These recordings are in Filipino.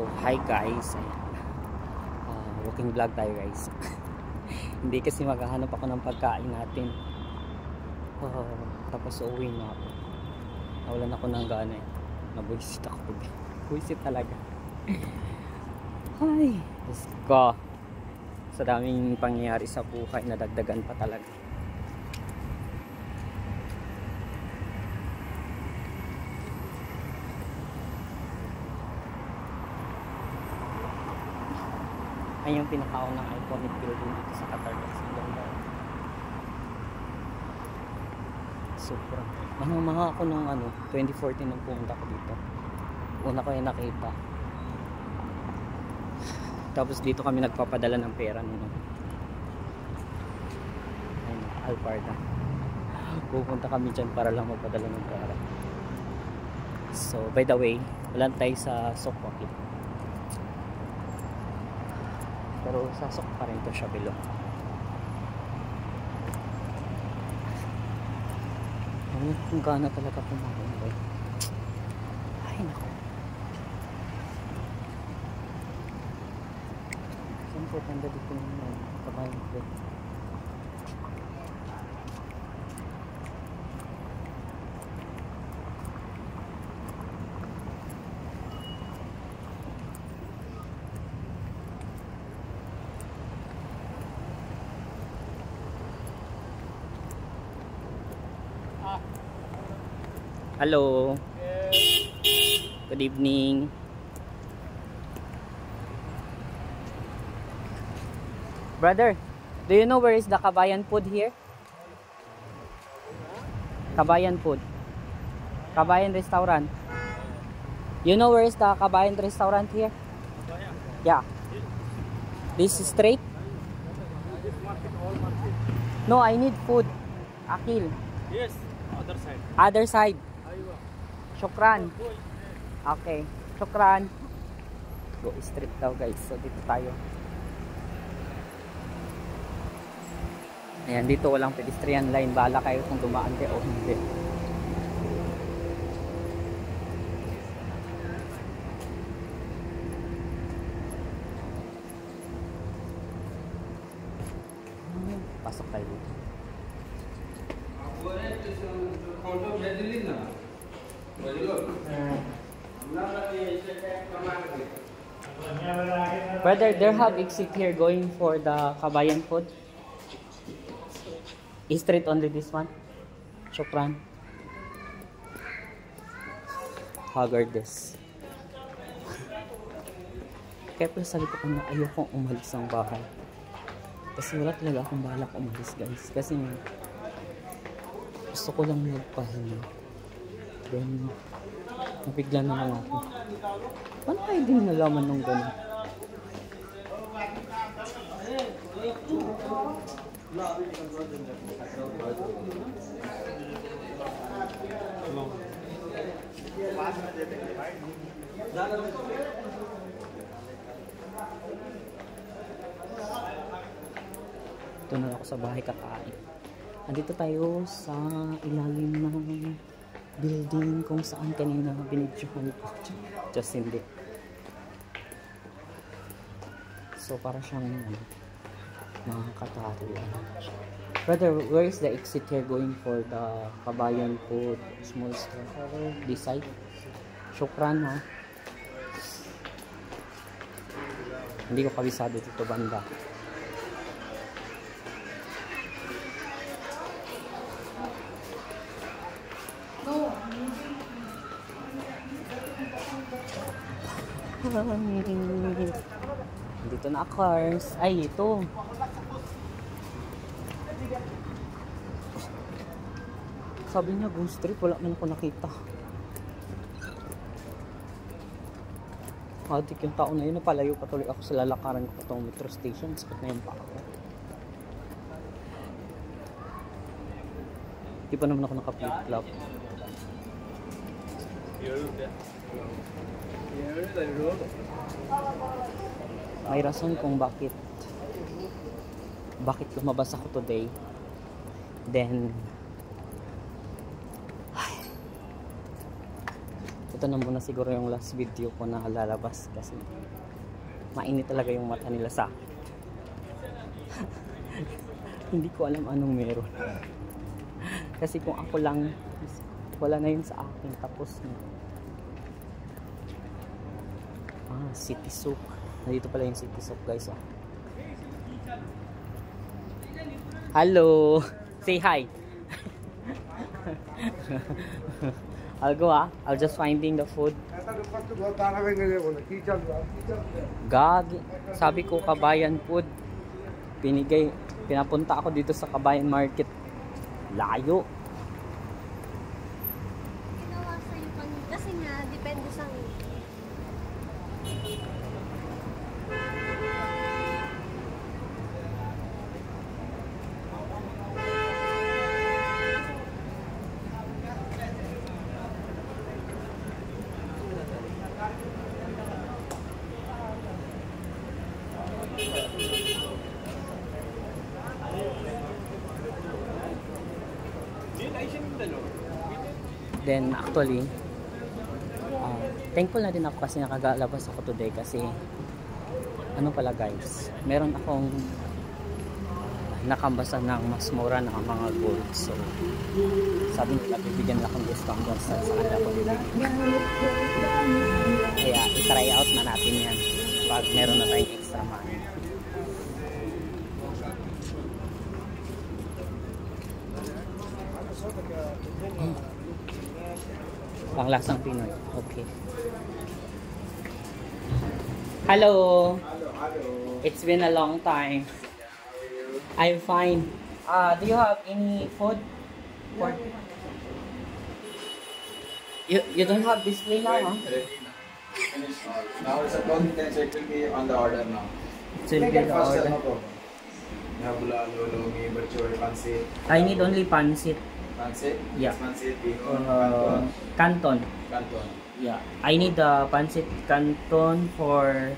Oh, hi guys, walking vlog tayo guys. Hindi kasi maghahanap ako ng pagkain natin. Tapos uuwi na ako. Nawalan ako ng gana eh. Nabuisit ako. Buisit talaga. Hi, let's go. Sa daming pangyayari sa buhay, nadagdagan pa talaga. Ay yung pinakaunang iconic building dito sa Qatar kasi ganda. Sobrang mga ako nung 2014 nung pumunta ko dito. Una ko yung nakita. Tapos dito kami nagpapadala ng pera nung Alparda. Pupunta kami dyan para lang magpadala ng pera. So by the way, walang tayo sa Sokwakit. Pero sasok pa rin to siya below. Kung gana talaga kumain ko. Ay nako. Saan po tanda dito ng kabayan ko? Hello. Good evening. Brother, do you know where is the Kabayan food here? Kabayan food. Kabayan restaurant. You know where is the Kabayan restaurant here? Yeah. This is straight? No, I need food. Akil. Yes, other side. Other side. Shukran. Okay. Shukran. Go straight daw guys. So dito tayo. Ayan, dito walang pedestrian line. Bahala kayo kung dumaan kayo o hindi. Pasok tayo dito. Brother, there have exit here going for the Kabayan food. Straight only this one. Shukran. Haggardess. Kaya pala sabi ko na ayokong umalis ng bahay. Kasi wala talaga akong balak umalis guys. Kasi gusto ko lang magpahinga. Then nabigla na lang ako. Paano kayo din nalaman nung gano'n? Ito na ako sa bahay kakain. Andito tayo sa ilalim ng building kung saan kanina binidyohan ko. Just hindi. So para siyang nakakatari. Brother, where is the exit here going for the Kabayan food small store? This side? Shukran ha. Hindi ko kabisado dito banda. Dito na cars. Ay, ito. Sabi niya, Ghost Street. Wala man ako nakita. Hadik yung tao na yun. Napalayo patuloy ako sa lalakaran ko itong metro station. Sakit na yung pa ako. Di pa naman ako naka-flip-flop. May rason kung bakit lumabas ako today. Then ito na muna siguro yung last video ko na lalabas kasi mainit talaga yung mata nila sa akin. Hindi ko alam anong meron. Kasi kung ako lang, wala na yun sa akin. Tapos na. City Souk. Nandito pala yung City Souk, guys. Hello! Say hi! I'll go I'll just finding the food. Gag, sabi ko Kabayan Food. Pinapunta ako dito sa Kabayan Market. Layo. Ginawa sa'yo kasi nga, depende sa Then actually thankful na din ako kasi nakagalabas ako today kasi ano pala guys, meron akong nakambasa ng mas mura na mga gold. So sabi nila bibigyan na akong discount sa kanila ko bibigyan. Kaya i-try out na natin yan pag meron na tayong extra money. Panglasang Pinoy. Okay. Hello. It's been a long time. I'm fine. Do you have any food? You don't have display now, huh? Now it's a confidence. It will be on the order now. It will be the order. No problem. Bulalo, lomi, bachor, pansit. I need only pansit. Pansit? Yeah. Pansit, bihon, canton. Canton. Yeah. I need the pansit canton for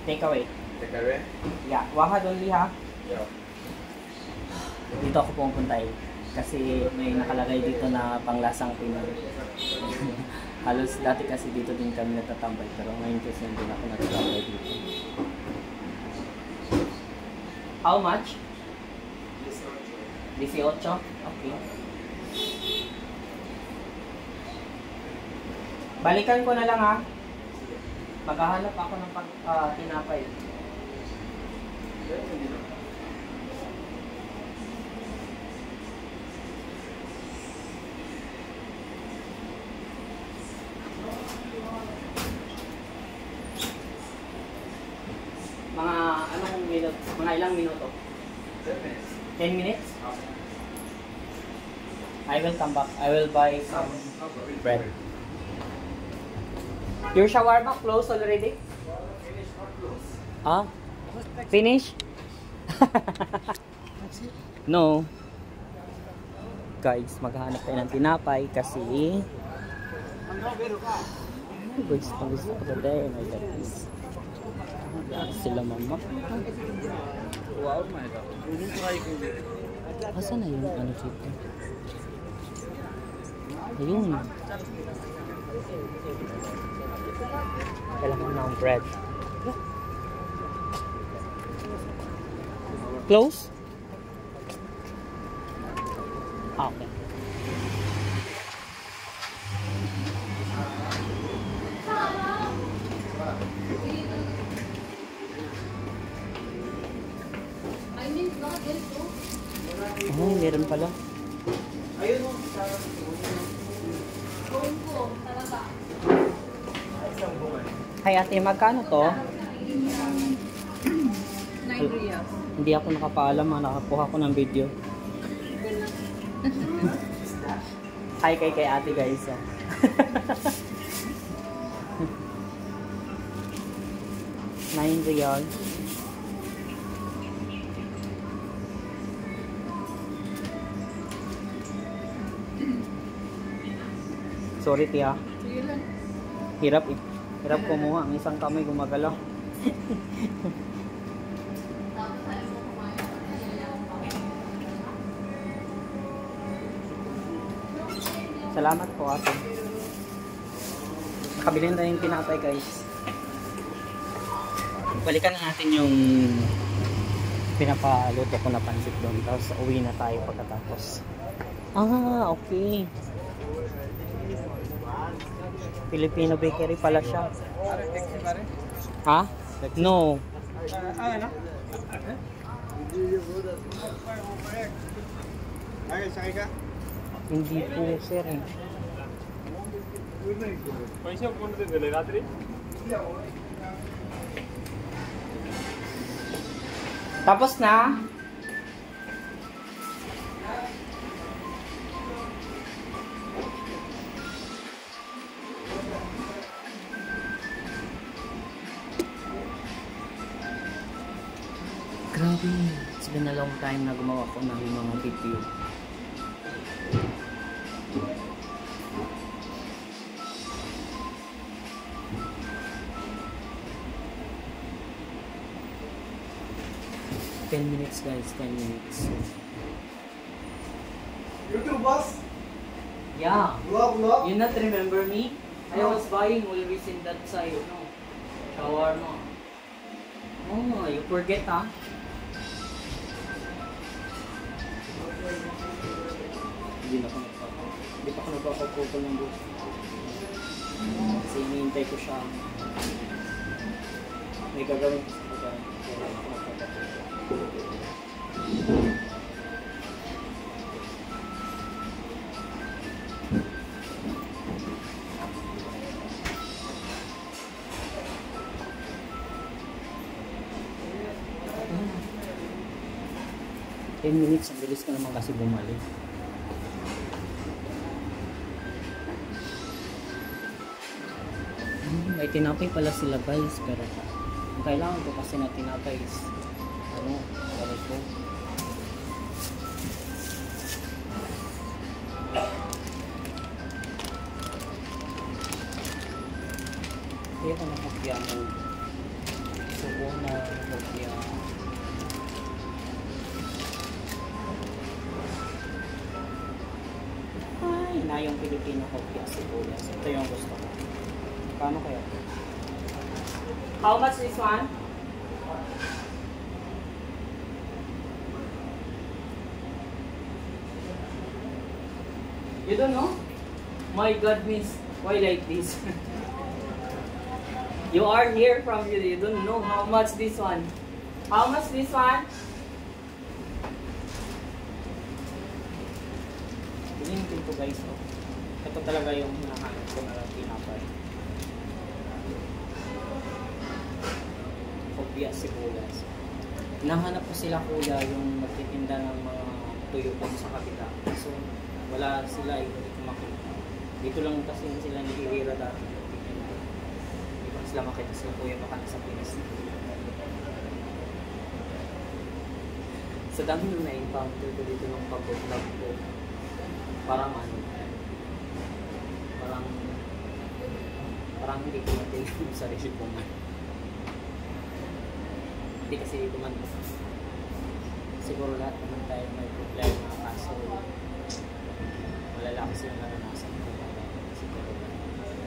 takeaway. Takeaway? Yeah. Wahad only ha? Yeah. Dito ako pupunta kasi may nakalagay dito na panglasang Pinoy. Halos dati kasi dito din kami natatambay pero ngayon kasi hindi na ako natatambay dito. How much? 18. Okay. Balikan ko na lang ha. Maghahanap ako ng tinapay. Mga anong minuto? Mga ilang minuto? 10 minutes. 10 minutes? I will come back. I will buy some bread. Your shawarma closed already? Finish, not close. Finish? No. Guys, maghahanap tayo ng tinapay kasi guys, gusto ko today. My God, guys. Sila mama. Wow, my God. Asan na yung ano dito? Ayun. Kailangan ng bread. Close? Okay. Oh, meron pala. Ayun mo. Hi ate, magkano to? 9 riyals. Hindi ako nakapaalam, nakakuha ko ng video. Hi kay ate guys. 9 riyal. Sorry tiya. Hirap eh. Hirap kumuha. Ang isang kamay gumagalaw. Salamat po ate. Nakabili na tayo yung tinapay guys. Balikan na natin yung pinapaluto ko na pansit doon. Tapos uwi na tayo pagkatapos. Ah, okay. Filipino bakery pala siya. Ha? No. Hindi po sir eh. पैसे कोण दिले रात्री Tapos na? Grabe. It's been a long time na gumawa ko ng mga video. $10 minutes guys, 10 minutes. YouTube boss? Yeah. Vlog? You not remember me? I was buying always in that side, no? Shawarma. Oh, you forget, huh? Hindi pa ako nagpapapupol ng buhok. Kasi hinihintay ko siya. May gagawin ko sa pagkain. Kaya ako nagpapapupol. 10 minutes, ang bilis ko naman kasi bumalik. May tinapay pala sila guys, pero ang kailangan ko kasi na tinapay is ano, pero ito. Kaya ko nakapya mo. Subo na nakapya. Na yung Filipino coffee at sibuyas. Ito yung gusto ko. Paano kaya? How much this one? You don't know? My God, miss. Why like this? You are here from you don't know how much this one. How much this one? Hinihintin ko guys, oh. Ito talaga yung hinahanap ko na tinapay. Kopya sibuyas. Hinahanap ko sila kuya yung magtitinda ng mga tuyo po sa kabila. So, wala sila, hindi ko makita. Dito lang kasi sila nilihira dati. Hindi ko sila makita sila kuya baka nasa Pinas. Sa dami nung na-encounter ko dito ng pag-vlog ko. Parang ano, parang hindi ko natin yung sarili ko man. Hindi kasi kuman. Siguro lahat naman tayo may problema, kaso malala kasi yung naranasan ko siguro.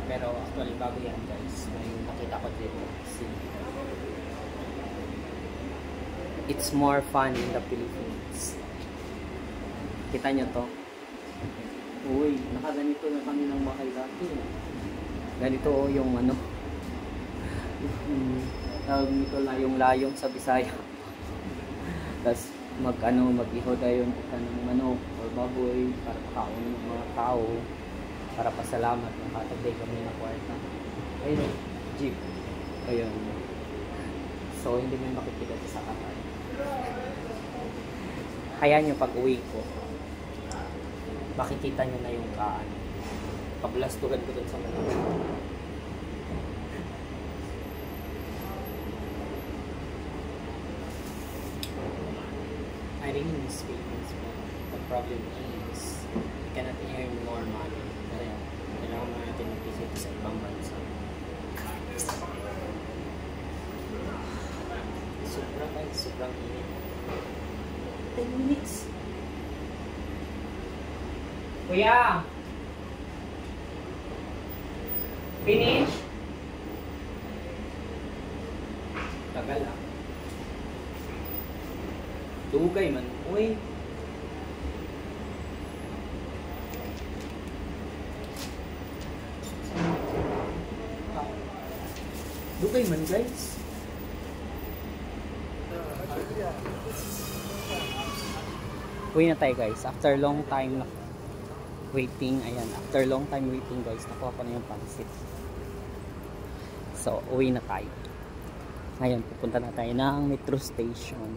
Pero actually bago yan guys, may nakita ko dito kasi it's more fun in the Philippines. Kita nyo to? Uy, nakaganito na kami ng bahay dati. Ganito yung ano. Tawag nito layong-layong sa Bisaya. Tapos mag-ihodayon ka ng manok or baboy para pakaon ng mga tao. Para pasalamat. Nakatagday kami ng kwarta. Ayun, jeep. Ayun. So, hindi mo makikita sa kakay. Hayaan nyo pag uwi ko. Makikita nyo na yung pablastugan ko dun sa manok. I really miss Philippines, but the problem is you cannot earn more money. Kaya kailangan mo natin mag-visit sa ibang bansa. Sobrang init. 10 minutes. Kuya! Finish? Tagal ah. Dugay man. Uy. Dugay man guys. Uwi na tayo guys. After long time na waiting. Ayan. After long time waiting guys. Nakuha ko na yung pansit. So, uwi na tayo. Ngayon, pupunta na tayo ng metro station.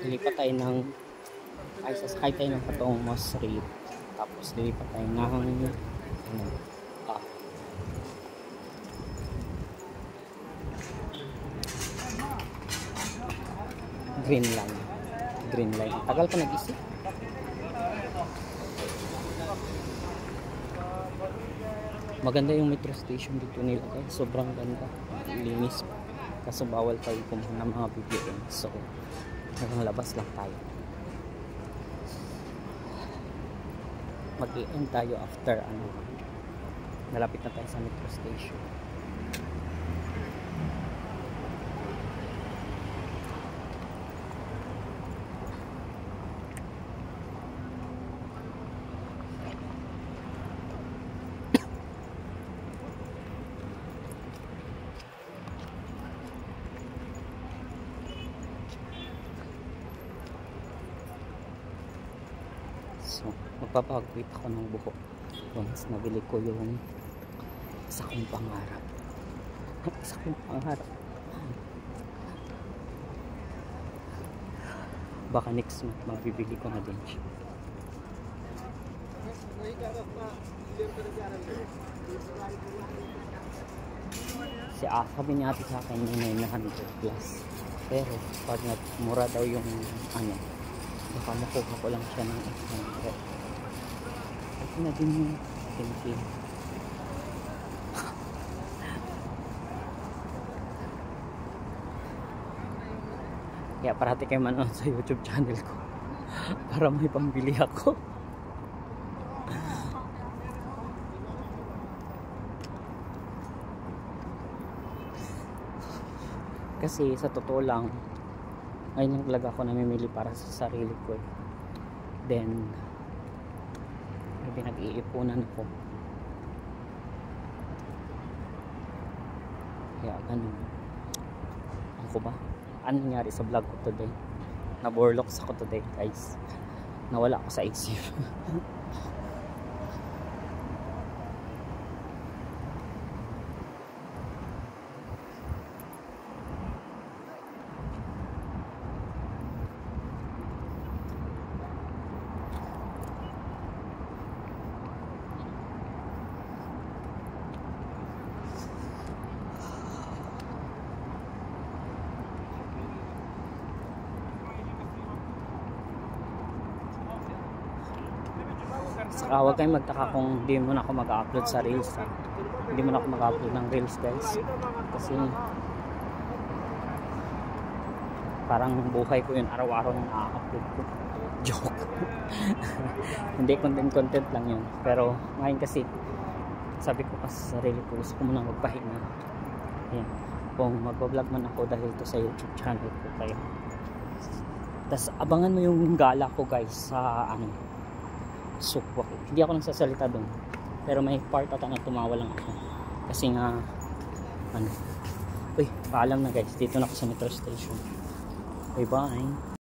Lilipat tayo ng sasakay tayo ng patong Moss Street. Tapos lilipat tayo ng Green Line. Green Line. Tagal pa nag-isip. Maganda yung metro station dito nila guys. Sobrang ganda. Linis. Kaso bawal tayo kumuha ng mga BBM. So, hanggang labas lang tayo. Mag-i-end tayo after nalapit na tayo sa metro station. So, magpapagwit ako ng buhok once nabili ko yung isa kong pangarap. Isa kong pangarap. Baka next month magbibili ko na din siya. Sabi niya ate sa akin yung 900 plus. Pero pag mura daw yung baka makuha ko lang siya ng 800. Ito na din yung thinking. Kaya parati kayo manood sa YouTube channel ko para may pambili ako. Kasi sa totoo lang, ngayon yung talaga ako namimili para sa sarili ko eh. Then may pinag-iipunan ako. Kaya ganun. Ako ba? Ano nangyari sa vlog ko today? Naborloks ako today guys. Nawala ako sa isip. Saka huwag kayong magtaka kung hindi mo na ako mag-upload sa reels ha. Hindi mo na ako mag-upload ng reels guys. Kasi parang buhay ko yun, araw-araw na na-upload ko. Joke. Hindi content lang yun. Pero ngayon kasi sabi ko kasi sa sarili ko, gusto ko muna magpahinga. Ayan. Kung mag-vlog man ako dahil ito sa YouTube channel ko kayo. Tapos abangan mo yung gala ko guys sa Sukwak. Hindi ako nagsasalita doon. Pero may part ata na tumawa lang ako. Kasi nga uy, paalam na guys. Dito na ako sa metro station. Bye bye.